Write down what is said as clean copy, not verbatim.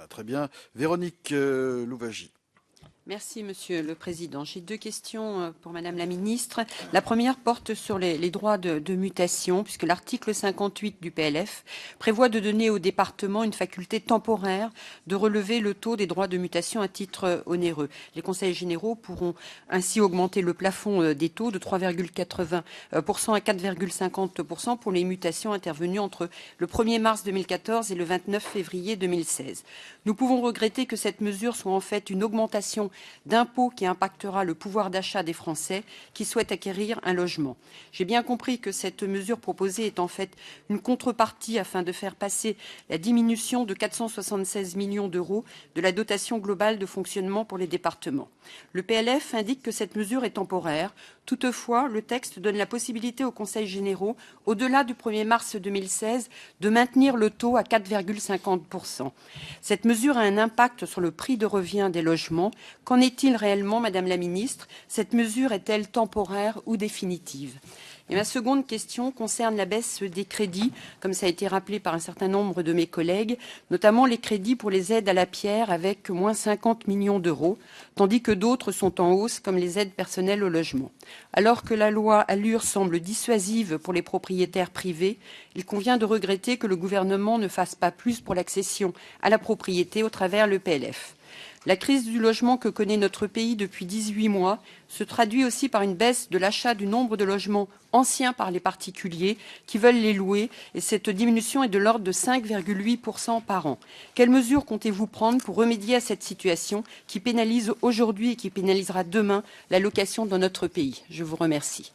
Voilà, très bien. Véronique Louwagie. Merci, Monsieur le Président. J'ai deux questions pour Madame la Ministre. La première porte sur les droits de mutation, puisque l'article 58 du PLF prévoit de donner au département une faculté temporaire de relever le taux des droits de mutation à titre onéreux. Les conseils généraux pourront ainsi augmenter le plafond des taux de 3,80% à 4,50% pour les mutations intervenues entre le 1er mars 2014 et le 29 février 2016. Nous pouvons regretter que cette mesure soit en fait une augmentation d'impôts qui impactera le pouvoir d'achat des Français qui souhaitent acquérir un logement. J'ai bien compris que cette mesure proposée est en fait une contrepartie afin de faire passer la diminution de 476 millions d'euros de la dotation globale de fonctionnement pour les départements. Le PLF indique que cette mesure est temporaire. Toutefois, le texte donne la possibilité aux conseils généraux, au-delà du 1er mars 2016, de maintenir le taux à 4,50%. Cette mesure a un impact sur le prix de revient des logements. Qu'en est-il réellement, Madame la Ministre? Cette mesure est-elle temporaire ou définitive? Et ma seconde question concerne la baisse des crédits, comme ça a été rappelé par un certain nombre de mes collègues, notamment les crédits pour les aides à la pierre avec moins 50 millions d'euros, tandis que d'autres sont en hausse, comme les aides personnelles au logement. Alors que la loi Allure semble dissuasive pour les propriétaires privés, il convient de regretter que le gouvernement ne fasse pas plus pour l'accession à la propriété au travers le PLF. La crise du logement que connaît notre pays depuis 18 mois se traduit aussi par une baisse de l'achat du nombre de logements anciens par les particuliers qui veulent les louer et cette diminution est de l'ordre de 5,8% par an. Quelles mesures comptez-vous prendre pour remédier à cette situation qui pénalise aujourd'hui et qui pénalisera demain la location dans notre pays? Je vous remercie.